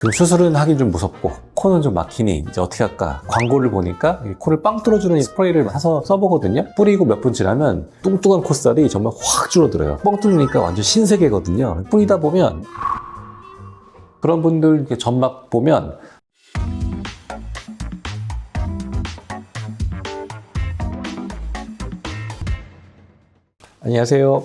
그럼 수술은 하긴 좀 무섭고 코는 좀 막히니 이제 어떻게 할까? 광고를 보니까 코를 빵 뚫어주는 스프레이를 사서 써보거든요. 뿌리고 몇 분 지나면 뚱뚱한 콧살이 정말 확 줄어들어요. 뻥 뚫으니까 완전 신세계거든요. 뿌리다 보면 그런 분들 이렇게 점막 보면 안녕하세요.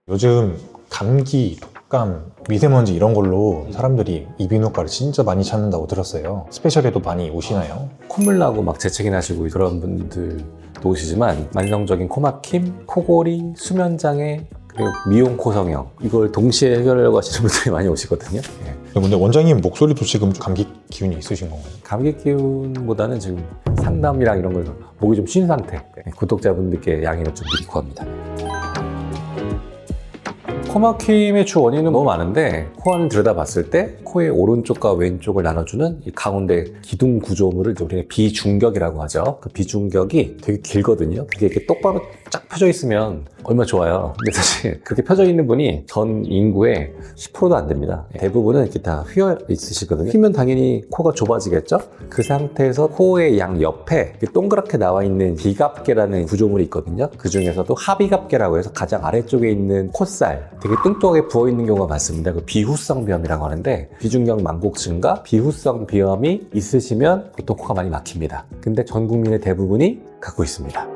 요즘 감기, 독감, 미세먼지 이런 걸로 사람들이 이비인후과를 진짜 많이 찾는다고 들었어요. 스페셜에도 많이 오시나요? 콧물 나고 막 재채기 나시고 그런 분들도 오시지만 만성적인 코막힘, 코골이, 수면장애, 그리고 미용 코성형 이걸 동시에 해결하려고 하시는 분들이 많이 오시거든요. 예. 근데 원장님 목소리도 지금 감기 기운이 있으신 건가요? 감기 기운보다는 지금 상담이랑 이런 걸 목이 좀 쉰 상태. 구독자분들께 양해를 좀 미리 구합니다. 코막힘의 주 원인은 너무 많은데 코 안을 들여다봤을 때 코의 오른쪽과 왼쪽을 나눠주는 이 가운데 기둥 구조물을 우리가 비중격이라고 하죠. 그 비중격이 되게 길거든요. 그게 이렇게 똑바로 쫙 펴져 있으면 얼마나 좋아요. 근데 사실 그렇게 펴져 있는 분이 전 인구의 10%도 안 됩니다. 대부분은 이렇게 다 휘어 있으시거든요. 휘면 당연히 코가 좁아지겠죠? 그 상태에서 코의 양 옆에 동그랗게 나와 있는 비갑계라는 구조물이 있거든요. 그 중에서도 하비갑계라고 해서 가장 아래쪽에 있는 콧살 되게 뚱뚱하게 부어있는 경우가 많습니다. 그 비후성 비염이라고 하는데 비중격 망곡증과 비후성 비염이 있으시면 보통 코가 많이 막힙니다. 근데 전 국민의 대부분이 갖고 있습니다.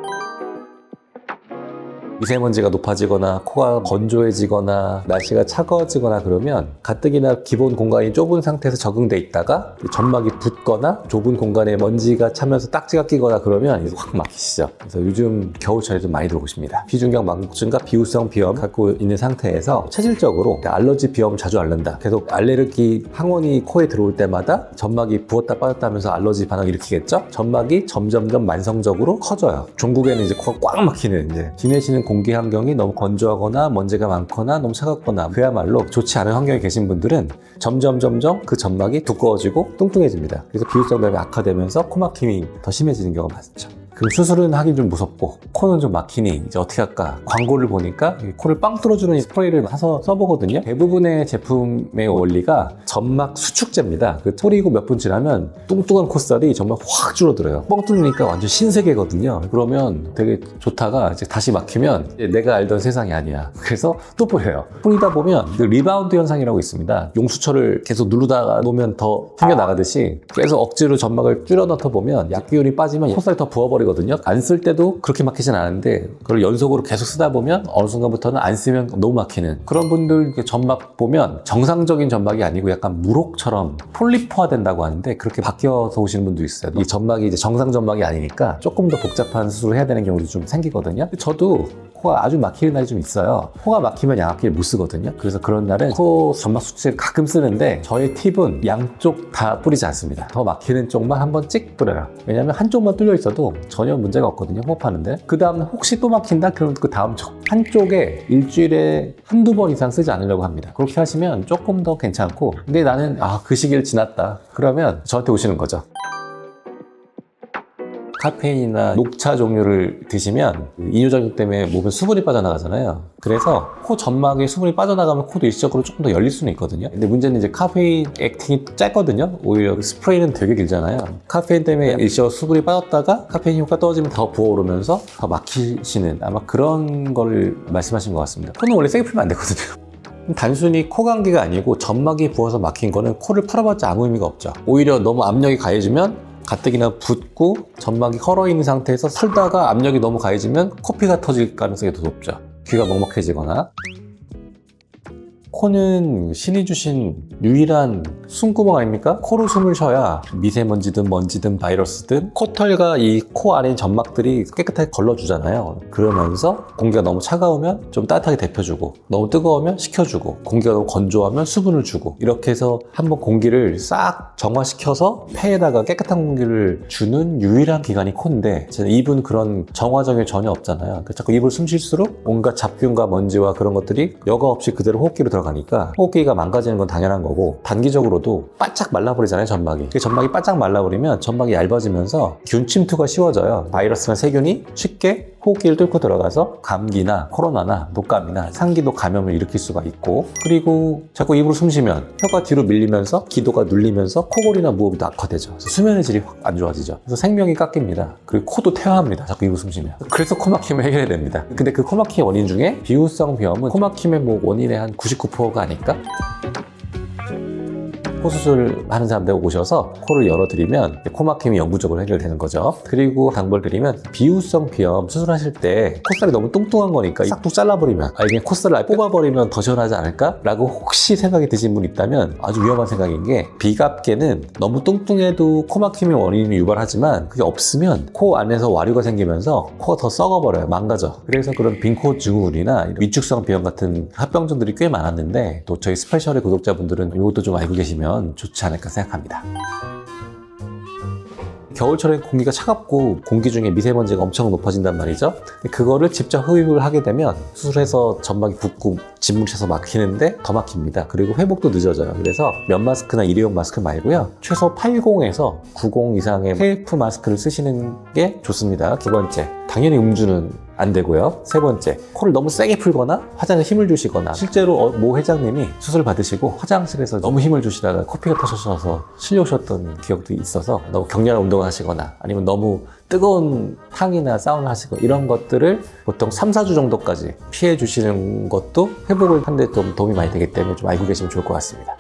미세먼지가 높아지거나 코가 건조해지거나 날씨가 차가워지거나 그러면 가뜩이나 기본 공간이 좁은 상태에서 적응돼 있다가 점막이 붓거나 좁은 공간에 먼지가 차면서 딱지가 끼거나 그러면 확 막히시죠. 그래서 요즘 겨울철에 좀 많이 들어오십니다. 비중격 망곡증과 비후성 비염 갖고 있는 상태에서 체질적으로 알러지 비염을 자주 앓는다. 계속 알레르기 항원이 코에 들어올 때마다 점막이 부었다 빠졌다 하면서 알러지 반응을 일으키겠죠. 점막이 점점점 만성적으로 커져요. 종국에는 이제 코가 꽉 막히는 이제 지내시는 공기 환경이 너무 건조하거나 먼지가 많거나 너무 차갑거나 그야말로 좋지 않은 환경에 계신 분들은 점점 그 점막이 두꺼워지고 뚱뚱해집니다. 그래서 비후성 비염이 악화되면서 코막힘이 더 심해지는 경우가 많죠. 그럼 수술은 하긴 좀 무섭고 코는 좀 막히니 이제 어떻게 할까? 광고를 보니까 코를 빵 뚫어주는 스프레이를 사서 써보거든요. 대부분의 제품의 원리가 점막 수축제입니다. 그 뿌리고 몇 분 지나면 뚱뚱한 콧살이 정말 확 줄어들어요. 뻥 뚫으니까 완전 신세계거든요. 그러면 되게 좋다가 이제 다시 막히면 내가 알던 세상이 아니야. 그래서 또 뿌려요. 뿌리다 보면 그 리바운드 현상이라고 있습니다. 용수철을 계속 누르다가 놓으면 더 튕겨나가듯이 계속 억지로 점막을 줄여 넣다 보면 약기운이 빠지면 콧살이 더 부어버리거든요. 안 쓸 때도 그렇게 막히진 않은데 그걸 연속으로 계속 쓰다 보면 어느 순간부터는 안 쓰면 너무 막히는 그런 분들 점막 보면 정상적인 점막이 아니고 약간 물혹처럼 폴리프화 된다고 하는데 그렇게 바뀌어서 오시는 분도 있어요. 이 점막이 이제 정상 점막이 아니니까 조금 더 복잡한 수술을 해야 되는 경우도 좀 생기거든요. 저도 코가 아주 막히는 날이 좀 있어요. 코가 막히면 양압기를 못 쓰거든요. 그래서 그런 날은 코 점막 수치를 가끔 쓰는데 저의 팁은 양쪽 다 뿌리지 않습니다. 더 막히는 쪽만 한번 찍 뿌려요. 왜냐면 한쪽만 뚫려 있어도 전혀 문제가 없거든요. 호흡하는데. 그 다음 혹시 또 막힌다? 그러면 그 다음 쪽. 한쪽에 일주일에 한두 번 이상 쓰지 않으려고 합니다. 그렇게 하시면 조금 더 괜찮고 근데 나는 그 시기를 지났다. 그러면 저한테 오시는 거죠. 카페인이나 녹차 종류를 드시면 이뇨작용 때문에 몸에 수분이 빠져나가잖아요. 그래서 코 점막에 수분이 빠져나가면 코도 일시적으로 조금 더 열릴 수는 있거든요. 근데 문제는 이제 카페인 액팅이 짧거든요. 오히려 스프레이는 되게 길잖아요. 카페인 때문에 일시적으로 수분이 빠졌다가 카페인 효과 떨어지면 더 부어오르면서 더 막히시는 아마 그런 걸 말씀하신 것 같습니다. 코는 원래 세게 풀면 안 되거든요. 단순히 코 감기가 아니고 점막이 부어서 막힌 거는 코를 풀어봤자 아무 의미가 없죠. 오히려 너무 압력이 가해지면 가뜩이나 붓고 점막이 헐어있는 상태에서 풀다가 압력이 너무 가해지면 코피가 터질 가능성이 더 높죠. 귀가 먹먹해지거나. 코는 신이 주신 유일한 숨구멍 아닙니까? 코로 숨을 쉬어야 미세먼지든 먼지든 바이러스든 코털과 이 코 안에 점막들이 깨끗하게 걸러주잖아요. 그러면서 공기가 너무 차가우면 좀 따뜻하게 데펴주고 너무 뜨거우면 식혀주고 공기가 너무 건조하면 수분을 주고 이렇게 해서 한번 공기를 싹 정화시켜서 폐에다가 깨끗한 공기를 주는 유일한 기관이 코인데 입은 그런 정화정이 전혀 없잖아요. 자꾸 입을 숨 쉴수록 온갖 잡균과 먼지와 그런 것들이 여과 없이 그대로 호흡기로 들어가니까 호흡기가 망가지는 건 당연한 거고 단기적으로도 누워도 바짝 말라버리잖아요, 점막이. 그 점막이 바짝 말라버리면 점막이 얇아지면서 균 침투가 쉬워져요. 바이러스나 세균이 쉽게 호흡기를 뚫고 들어가서 감기나 코로나나 독감이나 상기도 감염을 일으킬 수가 있고, 그리고 자꾸 입으로 숨 쉬면 혀가 뒤로 밀리면서 기도가 눌리면서 코골이나 무호흡이 악화되죠. 그래서 수면의 질이 확 안 좋아지죠. 그래서 생명이 깎입니다. 그리고 코도 퇴화합니다. 자꾸 입으로 숨 쉬면. 그래서 코막힘을 해결해야 됩니다. 근데 그 코막힘의 원인 중에 비후성 비염은 코막힘의 원인의 한 99%가 아닐까? 코 수술 하는 사람들 오셔서 코를 열어드리면 코막힘이 영구적으로 해결되는 거죠. 그리고 당부를 드리면 비후성 비염 수술하실 때 콧살이 너무 뚱뚱한 거니까 싹둑 잘라버리면, 이게 콧살을 아예 뽑아버리면 더 시원하지 않을까? 라고 혹시 생각이 드신 분 있다면 아주 위험한 생각인 게, 비갑계는 너무 뚱뚱해도 코막힘의 원인을 유발하지만 그게 없으면 코 안에서 와류가 생기면서 코가 더 썩어버려요. 망가져. 그래서 그런 빈코 증후군이나 위축성 비염 같은 합병증들이 꽤 많았는데, 또 저희 스페셜의 구독자분들은 이것도 좀 알고 계시면 좋지 않을까 생각합니다. 겨울철에 공기가 차갑고 공기 중에 미세먼지가 엄청 높아진단 말이죠. 그거를 직접 흡입을 하게 되면 수술해서 점막이 붓고 진물차서 막히는데 더 막힙니다. 그리고 회복도 늦어져요. 그래서 면 마스크나 일회용 마스크 말고요, 최소 80에서 90 이상의 KF 마스크를 쓰시는 게 좋습니다. 두 번째, 당연히 음주는 안 되고요. 세 번째, 코를 너무 세게 풀거나 화장에 힘을 주시거나, 실제로 모 회장님이 수술 받으시고 화장실에서 너무 힘을 주시다가 코피가 터져서 실려오셨던 기억도 있어서, 너무 격렬한 운동을 하시거나 아니면 너무 뜨거운 탕이나 사우나 하시고 이런 것들을 보통 3, 4주 정도까지 피해 주시는 것도 회복을 하는 데 좀 도움이 많이 되기 때문에 좀 알고 계시면 좋을 것 같습니다.